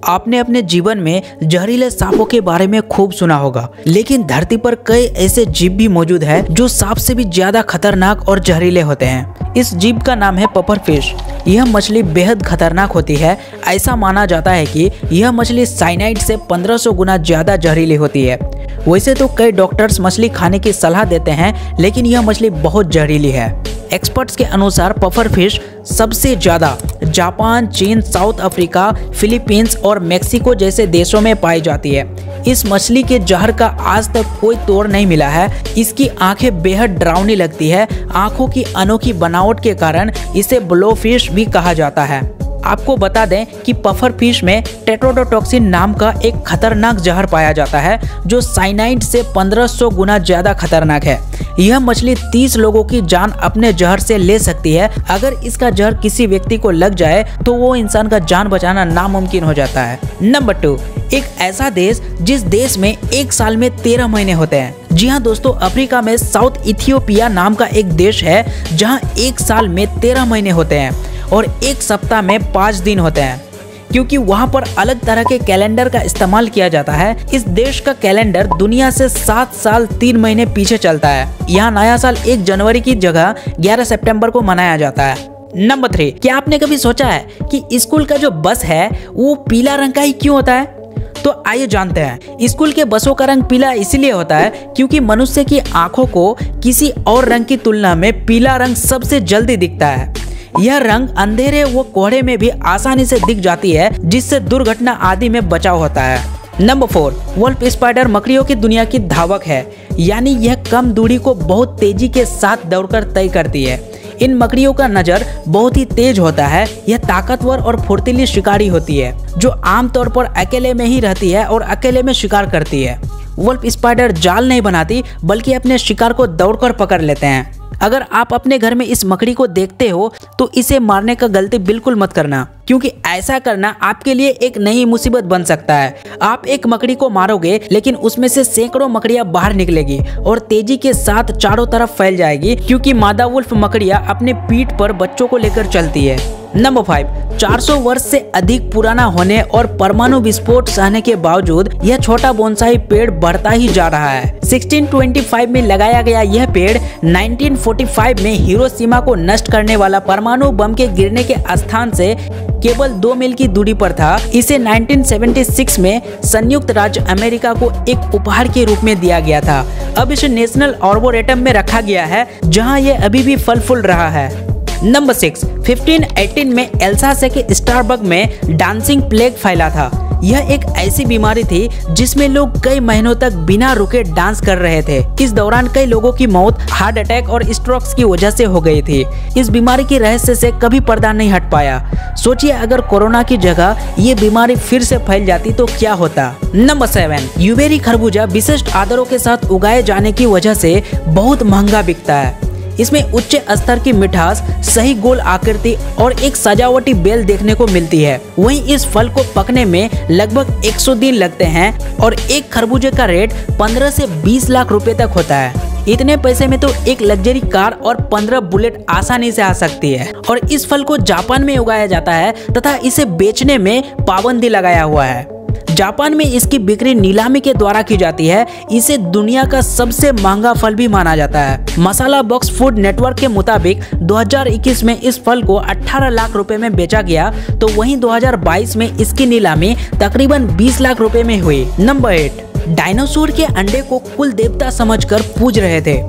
आपने अपने जीवन में जहरीले सांपों के बारे में खूब सुना होगा, लेकिन धरती पर कई ऐसे जीव भी मौजूद हैं जो सांप से भी ज्यादा खतरनाक और जहरीले होते हैं। इस जीव का नाम है पफर फिश। यह मछली बेहद खतरनाक होती है। ऐसा माना जाता है कि यह मछली साइनाइड से 1500 गुना ज्यादा जहरीली होती है। वैसे तो कई डॉक्टर्स मछली खाने की सलाह देते हैं, लेकिन यह मछली बहुत जहरीली है। एक्सपर्ट्स के अनुसार पफर फिश सबसे ज्यादा जापान, चीन, साउथ अफ्रीका, फिलीपींस और मेक्सिको जैसे देशों में पाई जाती है। इस मछली के जहर का आज तक कोई तोड़ नहीं मिला है। इसकी आंखें बेहद डरावनी लगती है। आंखों की अनोखी बनावट के कारण इसे ब्लो फिश भी कहा जाता है। आपको बता दें कि पफर फिश में टेट्रोडोटॉक्सिन नाम का एक खतरनाक जहर पाया जाता है जो साइनाइड से 1500 गुना ज्यादा खतरनाक है। यह मछली 30 लोगों की जान अपने जहर से ले सकती है। अगर इसका जहर किसी व्यक्ति को लग जाए तो वो इंसान का जान बचाना नामुमकिन हो जाता है। नंबर 2, एक ऐसा देश जिस देश में एक साल में 13 महीने होते हैं। जी हाँ दोस्तों, अफ्रीका में साउथ इथियोपिया नाम का एक देश है जहाँ एक साल में 13 महीने होते हैं और एक सप्ताह में 5 दिन होते हैं, क्योंकि वहाँ पर अलग तरह के कैलेंडर का इस्तेमाल किया जाता है। इस देश का कैलेंडर दुनिया से 7 साल 3 महीने पीछे चलता है। यहाँ नया साल 1 जनवरी की जगह 11 सितंबर को मनाया जाता है। नंबर 3, क्या आपने कभी सोचा है कि स्कूल का जो बस है वो पीला रंग का ही क्यों होता है? तो आइए जानते हैं। स्कूल के बसों का रंग पीला इसलिए होता है क्योंकि मनुष्य की आंखों को किसी और रंग की तुलना में पीला रंग सबसे जल्दी दिखता है। यह रंग अंधेरे व कोहरे में भी आसानी से दिख जाती है, जिससे दुर्घटना आदि में बचाव होता है। नंबर 4, वुल्फ स्पाइडर मकड़ियों की दुनिया की धावक है, यानी यह कम दूरी को बहुत तेजी के साथ दौड़कर तय करती है। इन मकड़ियों का नजर बहुत ही तेज होता है। यह ताकतवर और फुर्तीली शिकारी होती है जो आमतौर पर अकेले में ही रहती है और अकेले में शिकार करती है। वुल्फ स्पाइडर जाल नहीं बनाती बल्कि अपने शिकार को दौड़कर पकड़ लेते हैं। अगर आप अपने घर में इस मकड़ी को देखते हो तो इसे मारने का गलती बिल्कुल मत करना, क्योंकि ऐसा करना आपके लिए एक नई मुसीबत बन सकता है। आप एक मकड़ी को मारोगे लेकिन उसमें से सैकड़ों मकड़ियां बाहर निकलेगी और तेजी के साथ चारों तरफ फैल जाएगी, क्योंकि मादा वुल्फ मकड़ियां अपने पीठ पर बच्चों को लेकर चलती है। नंबर 5, 400 वर्ष से अधिक पुराना होने और परमाणु विस्फोट सहने के बावजूद यह छोटा बोनसाई पेड़ बढ़ता ही जा रहा है। 1625 में लगाया गया यह पेड़ 1945 में हिरोशिमा को नष्ट करने वाला परमाणु बम के गिरने के स्थान से केवल 2 मील की दूरी पर था। इसे 1976 में संयुक्त राज्य अमेरिका को एक उपहार के रूप में दिया गया था। अब इसे नेशनल आर्बोरेटम में रखा गया है, जहां यह अभी भी फल फूल रहा है। नंबर 6, 1518 में एल्सास के स्टारबर्ग में डांसिंग प्लेग फैला था। यह एक ऐसी बीमारी थी जिसमें लोग कई महीनों तक बिना रुके डांस कर रहे थे। इस दौरान कई लोगों की मौत हार्ट अटैक और स्ट्रोक्स की वजह से हो गई थी। इस बीमारी के रहस्य से कभी पर्दा नहीं हट पाया। सोचिए अगर कोरोना की जगह ये बीमारी फिर से फैल जाती तो क्या होता। नंबर 7, यूबेरी खरबूजा विशिष्ट आदरों के साथ उगाए जाने की वजह से बहुत महंगा बिकता है। इसमें उच्च स्तर की मिठास, सही गोल आकृति और एक सजावटी बेल देखने को मिलती है। वहीं इस फल को पकने में लगभग 100 दिन लगते हैं और एक खरबूजे का रेट 15 से 20 लाख रुपए तक होता है। इतने पैसे में तो एक लग्जरी कार और 15 बुलेट आसानी से आ सकती है। और इस फल को जापान में उगाया जाता है तथा इसे बेचने में पाबंदी लगाया हुआ है। जापान में इसकी बिक्री नीलामी के द्वारा की जाती है। इसे दुनिया का सबसे महंगा फल भी माना जाता है। मसाला बॉक्स फूड नेटवर्क के मुताबिक 2021 में इस फल को 18 लाख रुपए में बेचा गया, तो वहीं 2022 में इसकी नीलामी तकरीबन 20 लाख रुपए में हुई। नंबर 8, डायनासोर के अंडे को कुल देवता समझकर पूज रहे थे।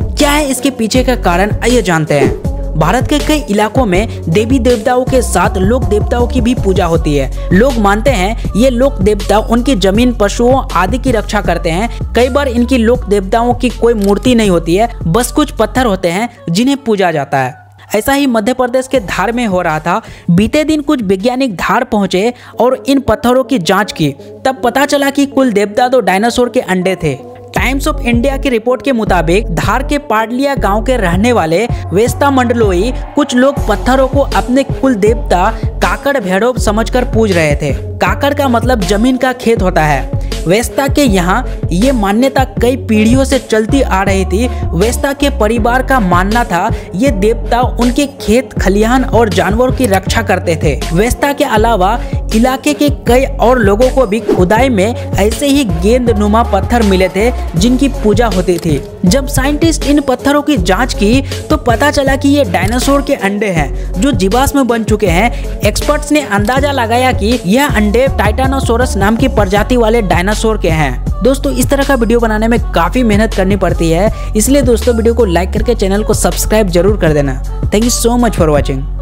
क्या है इसके पीछे का कारण, आइए जानते हैं। भारत के कई इलाकों में देवी देवताओं के साथ लोक देवताओं की भी पूजा होती है। लोग मानते हैं ये लोक देवता उनकी जमीन, पशुओं आदि की रक्षा करते हैं। कई बार इनकी लोक देवताओं की कोई मूर्ति नहीं होती है, बस कुछ पत्थर होते हैं जिन्हें पूजा जाता है। ऐसा ही मध्य प्रदेश के धार में हो रहा था। बीते दिन कुछ वैज्ञानिक धार पहुंचे और इन पत्थरों की जांच की। तब पता चला कि कुल देवता तो डायनासोर के अंडे थे। टाइम्स ऑफ इंडिया की रिपोर्ट के मुताबिक धार के पाडलिया गांव के रहने वाले वेस्ता मंडलोई कुछ लोग पत्थरों को अपने कुल देवता काकड़ भैरव समझकर पूज रहे थे। काकड़ का मतलब जमीन का खेत होता है। वेस्ता के यहाँ ये मान्यता कई पीढ़ियों से चलती आ रही थी। वेस्ता के परिवार का मानना था ये देवता उनके खेत खलिहान और जानवरों की रक्षा करते थे। वेस्ता के अलावा इलाके के कई और लोगों को भी खुदाई में ऐसे ही गेंदनुमा पत्थर मिले थे जिनकी पूजा होती थी। जब साइंटिस्ट इन पत्थरों की जांच की तो पता चला कि ये डायनासोर के अंडे हैं जो जीवाश्म बन चुके हैं। एक्सपर्ट्स ने अंदाजा लगाया कि यह अंडे टाइटानोसोरस नाम की प्रजाति वाले डायनासोर के हैं। दोस्तों, इस तरह का वीडियो बनाने में काफी मेहनत करनी पड़ती है, इसलिए दोस्तों वीडियो को लाइक करके चैनल को सब्सक्राइब जरूर कर देना। Thank you so much for watching.